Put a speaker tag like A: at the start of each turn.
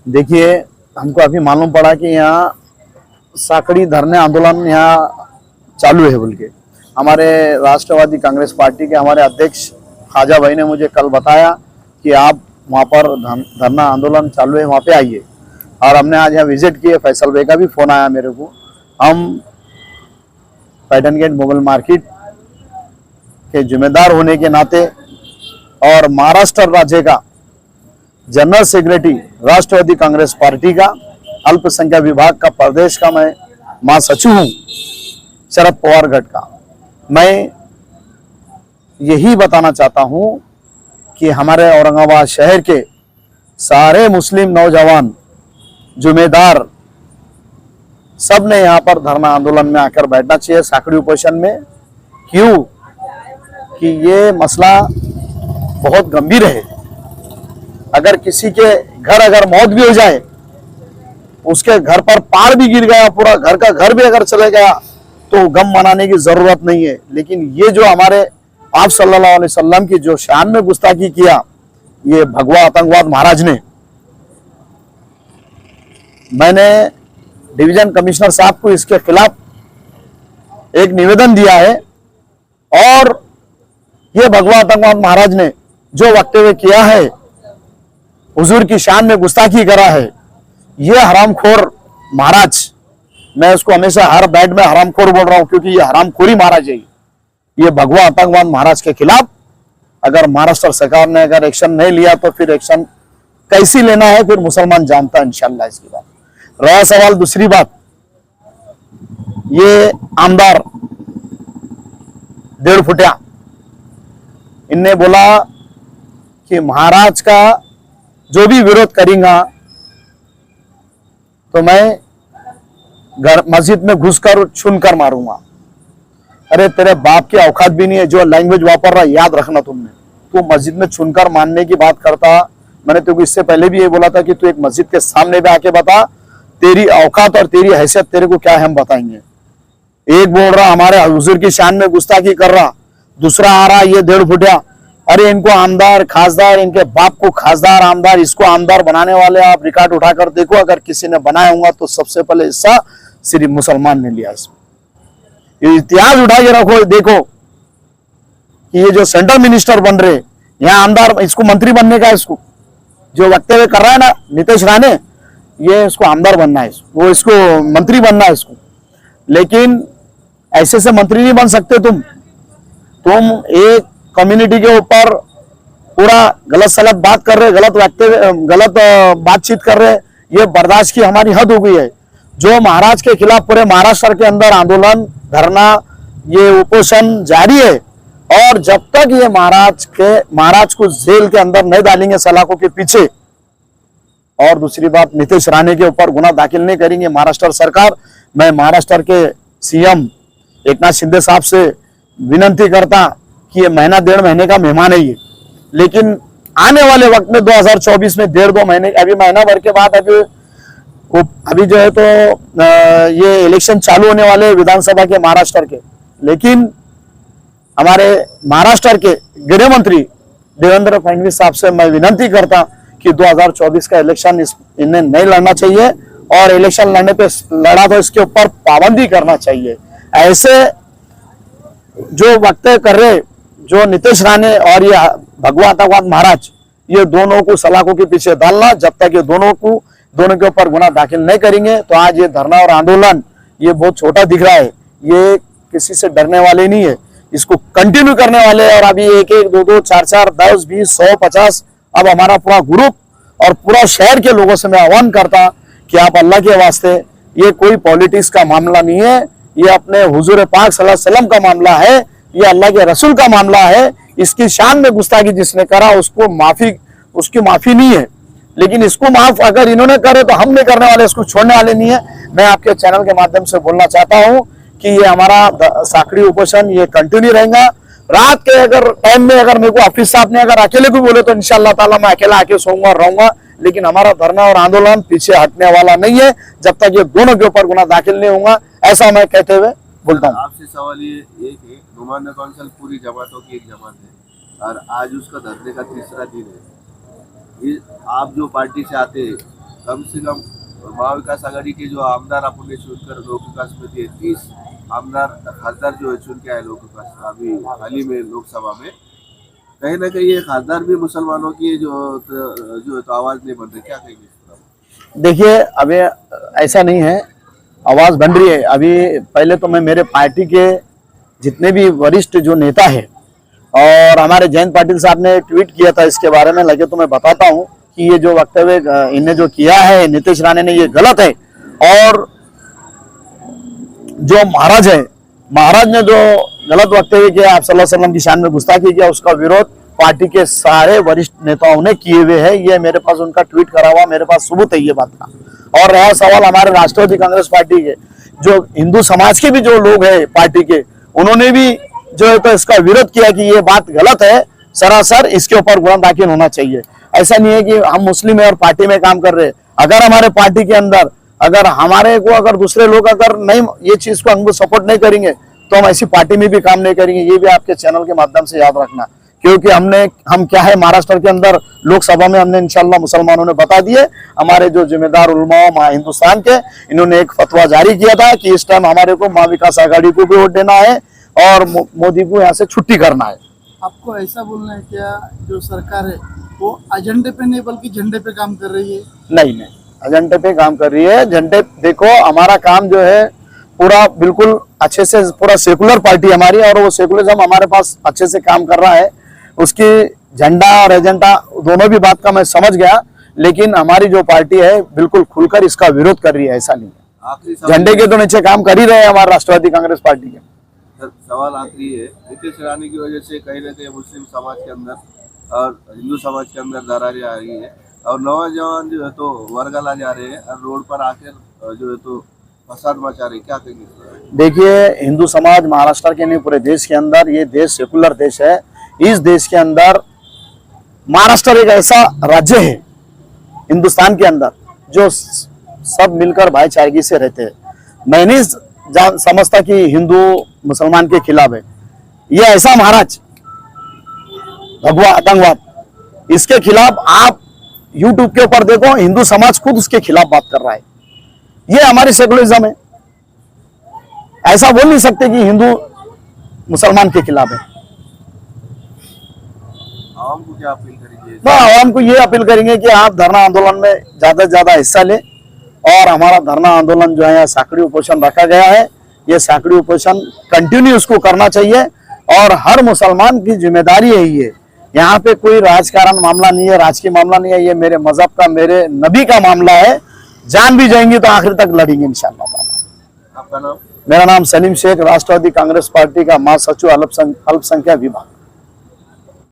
A: देखिए, हमको अभी मालूम पड़ा कि यहाँ साकड़ी धरने आंदोलन यहाँ चालू है बोल के। हमारे राष्ट्रवादी कांग्रेस पार्टी के हमारे अध्यक्ष ख्वाजा भाई ने मुझे कल बताया कि आप वहाँ पर धरना आंदोलन चालू है, वहाँ पे आइए। और हमने आज यहाँ विजिट किए। फैसल भाई का भी फ़ोन आया मेरे को। हम पैटर्न गेट मोबाइल मार्केट के जिम्मेदार होने के नाते और महाराष्ट्र राज्य का जनरल सेक्रेटरी राष्ट्रवादी कांग्रेस पार्टी का अल्पसंख्यक विभाग का प्रदेश का मैं महासचिव हूँ शरद पवार गढ़ का। मैं यही बताना चाहता हूँ कि हमारे औरंगाबाद शहर के सारे मुस्लिम नौजवान जिम्मेदार सब ने यहाँ पर धरना आंदोलन में आकर बैठना चाहिए, साकड़ी उपोषण में। क्यों कि ये मसला बहुत गंभीर है। अगर किसी के घर अगर मौत भी हो जाए, उसके घर पर पहाड़ भी गिर गया, पूरा घर का घर भी अगर चले गया, तो गम मनाने की जरूरत नहीं है। लेकिन ये जो हमारे आप सल्लल्लाहु अलैहि वसल्लम की जो शान में गुस्ताखी किया, ये भगवा आतंकवाद महाराज ने, मैंने डिवीजन कमिश्नर साहब को इसके खिलाफ एक निवेदन दिया है। और ये भगवा आतंकवाद महाराज ने जो वक्तव्य किया है, हुजूर की शान में गुस्ताखी करा है, ये हरामखोर महाराज, मैं उसको हमेशा हर बैठ में हरामखोर बोल रहा हूं क्योंकि ये हरामखोरी महाराज है। ये भगवा आतंकवाद महाराज के खिलाफ अगर महाराष्ट्र सरकार ने अगर एक्शन नहीं लिया तो फिर एक्शन कैसी लेना है फिर मुसलमान जानता है इंशाल्लाह। इसकी बात रहा सवाल दूसरी बात, ये आमदार 1.5 फुटिया इनने बोला कि महाराज का जो भी विरोध करेगा तो मैं घर मस्जिद में घुसकर छुनकर मारूंगा। अरे तेरे बाप की औकात भी नहीं है जो लैंग्वेज वापर रहा, याद रखना तुमने। तू मस्जिद में छुनकर मारने की बात करता, मैंने तुझको इससे पहले भी ये बोला था कि तू एक मस्जिद के सामने भी आके बता तेरी औकात और तेरी हैसियत तेरे को क्या है, हम बताएंगे। एक बोल रहा हमारे हुजूर की शान में गुस्ताखी कर रहा, दूसरा आ रहा ये 1.5 फुटिया। अरे इनको आमदार खासदार, इनके बाप को खासदार आमदार, इसको आमदार बनाने वाले आप रिकॉर्ड उठाकर देखो। अगर किसी ने बनाया होगा तो सबसे पहले हिस्सा सिर्फ मुसलमान ने लिया। इसमें इतिहास उठा के रखो, देखो कि ये जो सेंट्रल मिनिस्टर बन रहे यहाँ आमदार, इसको मंत्री बनने का, इसको जो वक्तव्य कर रहा है ना नीतीश राणे, ये इसको आमदार बनना है, वो इसको मंत्री बनना है इसको। लेकिन ऐसे से मंत्री नहीं बन सकते तुम एक कम्युनिटी के ऊपर पूरा गलत सलत बात कर रहे, गलत बातचीत कर रहे, ये बर्दाश्त की हमारी हद हो गई है। जो महाराज के खिलाफ पूरे महाराष्ट्र के अंदर आंदोलन, धरना, ये उपोषण जारी है। और जब तक ये महाराज को जेल के अंदर नहीं डालेंगे सलाखों के पीछे, और दूसरी बात नीतीश राणे के ऊपर गुना दाखिल नहीं करेंगे महाराष्ट्र सरकार, मैं महाराष्ट्र के सीएम एकनाथ शिंदे साहब से विनती करता कि ये महीना 1.5 महीने का मेहमान है ये, लेकिन आने वाले वक्त में 2024 में 1.5-2 महीने, अभी महीना भर के बाद अभी जो है तो ये इलेक्शन चालू होने वाले विधानसभा के महाराष्ट्र के। लेकिन हमारे महाराष्ट्र के गृह मंत्री देवेंद्र फडणवीस साहब से मैं विनती करता कि 2024 का इलेक्शन इन्हें नहीं लड़ना चाहिए, और इलेक्शन लड़ने पे लड़ा तो इसके ऊपर पाबंदी करना चाहिए। ऐसे जो वक्तव्य कर रहे जो नीतीश राणे और ये भगवा आतंकवाद महाराज, ये दोनों को सलाखों के पीछे डालना, जब तक ये दोनों के ऊपर गुना दाखिल नहीं करेंगे तो आज ये धरना और आंदोलन ये बहुत छोटा दिख रहा है, ये किसी से डरने वाले नहीं है, इसको कंटिन्यू करने वाले। और अभी 1-1, 2-2, 4-4, 10, 20, 100, 50, अब हमारा पूरा ग्रुप और पूरा शहर के लोगों से मैं आह्वान करता कि आप अल्लाह के वास्ते, ये कोई पॉलिटिक्स का मामला नहीं है, ये अपने हुजूर पाक सल्लल्लाहु अलैहि वसल्लम का मामला है, ये अल्लाह के रसूल का मामला है। इसकी शान में गुस्ताखी जिसने करा उसकी माफी नहीं है, लेकिन इसको माफ अगर इन्होंने करे तो हम नहीं करने वाले, इसको छोड़ने वाले नहीं है। मैं आपके चैनल के माध्यम से बोलना चाहता हूं कि ये हमारा साकड़ी उपोषण ये कंटिन्यू रहेगा। रात के अगर टाइम में अगर मेरे को ऑफिस साहब ने अगर अकेले को बोले तो इंशाल्लाह ताला मैं अकेला आके सोऊंगा और रहूंगा, लेकिन हमारा धरना और आंदोलन पीछे हटने वाला नहीं है जब तक ये दोनों के ऊपर गुना दाखिल नहीं होगा, ऐसा मैं कहते हुए बोलता हूँ।
B: आपसे सवाल ये एक है, नुमाइंदा काउंसिल पूरी जमातों की एक जमात है और आज उसका धरने का 3रा दिन है। आप जो पार्टी से आते हैं कम से कम महाविकास आघाड़ी के जो आमदार अपन ने चुनकर लोक विकास में दिए 30 आमदार खासदार जो है चुन के आए लोक विकास अभी हाल ही में लोकसभा में, कहीं ना कहीं ये खासदार भी मुसलमानों की जो तो आवाज नहीं बन रही, क्या कहेंगे इस पर?
A: देखिए अभी ऐसा नहीं है, आवाज बन रही है। अभी पहले तो मैं मेरे पार्टी के जितने भी वरिष्ठ जो नेता है और हमारे जयंत पाटिल साहब ने ट्वीट किया था इसके बारे में, लगे तो मैं बताता हूँ कि ये जो वक्तव्य इन्हें जो किया है नीतीश राणे ने, ये गलत है। और जो महाराज है, महाराज ने जो गलत वक्तव्य किया, आप सल्लल्लाहु अलैहि वसल्लम की शान में गुस्ताखी किया, उसका विरोध पार्टी के सारे वरिष्ठ नेताओं ने किए हुए हैं। ये मेरे पास उनका ट्वीट करा हुआ मेरे पास सबूत है ये बात का। और रहा सवाल हमारे राष्ट्रवादी कांग्रेस पार्टी के जो हिंदू समाज के भी जो लोग हैं पार्टी के, उन्होंने भी जो है तो इसका विरोध किया कि ये बात गलत है, सरासर इसके ऊपर गुनाह दाखिल होना चाहिए। ऐसा नहीं है कि हम मुस्लिम है और पार्टी में काम कर रहे हैं। अगर हमारे पार्टी के अंदर अगर हमारे को अगर दूसरे लोग अगर नहीं ये चीज को हमको सपोर्ट नहीं करेंगे तो हम ऐसी पार्टी में भी काम नहीं करेंगे। ये भी आपके चैनल के माध्यम से याद रखना, क्योंकि हम क्या है महाराष्ट्र के अंदर लोकसभा में हमने इंशाल्लाह मुसलमानों ने बता दिए, हमारे जो जिम्मेदार उलमा हिंदुस्तान के, इन्होंने एक फतवा जारी किया था कि इस टाइम हमारे को महाविकास आघाड़ी को भी वोट देना है और मोदी को यहाँ से छुट्टी करना है।
C: आपको ऐसा बोलना है क्या जो सरकार है वो एजेंडे पे नहीं बल्कि झंडे पे काम कर रही है?
A: नहीं, एजेंडे पे काम कर रही है। झंडे देखो हमारा काम जो है पूरा बिल्कुल अच्छे से, पूरा सेकुलर पार्टी हमारी, और वो सेकुलरिज्म हमारे पास अच्छे से काम कर रहा है। उसकी झंडा और एजेंडा दोनों भी बात का मैं समझ गया, लेकिन हमारी जो पार्टी है बिल्कुल खुलकर इसका विरोध कर रही है। ऐसा नहीं है,
B: आखिरी
A: झंडे के तो नीचे काम कर ही रहे हैं हमारे राष्ट्रवादी कांग्रेस पार्टी के।
B: सवाल आखिरी है, नीतीश राणे की वजह से कहीं ना कहीं मुस्लिम समाज के अंदर और हिंदू समाज के अंदर दरारें आ रही है और नौजवान जो है तो वर्गला जा रहे हैं और रोड पर आकर जो है तो फसाद मचा रहे, क्या कहेंगे?
A: देखिए हिंदू समाज महाराष्ट्र के नहीं पूरे देश के अंदर, ये देश सेकुलर देश है। इस देश के अंदर महाराष्ट्र एक ऐसा राज्य है हिंदुस्तान के अंदर जो सब मिलकर भाईचारगी से रहते हैं। मैं नहीं समझता कि हिंदू मुसलमान के खिलाफ है। ये ऐसा महाराज भगवा आतंकवाद, इसके खिलाफ आप यूट्यूब के ऊपर देखो, हिंदू समाज खुद उसके खिलाफ बात कर रहा है। ये हमारी सेकुलरिज्म है। ऐसा बोल नहीं सकते कि हिंदू मुसलमान के खिलाफ है।
B: आवाम को क्या अपील करेंगे?
A: आवाम को ये अपील करेंगे कि आप धरना आंदोलन में ज्यादा से ज्यादा हिस्सा लें, और हमारा धरना आंदोलन जो है साकड़ी उपोषण रखा गया है, ये साकड़ी उपोषण कंटिन्यू उसको करना चाहिए और हर मुसलमान की जिम्मेदारी है ये। यहाँ पे कोई राजकारण मामला नहीं है, राजकीय मामला नहीं है, ये मेरे मजहब का, मेरे नबी का मामला है। जान भी जाएंगे तो आखिर तक लड़ेंगे इंशाअल्लाह।
B: आपका नाम?
A: मेरा नाम सलीम शेख, राष्ट्रवादी कांग्रेस पार्टी का महासचिव अल्पसंख्यक विभाग।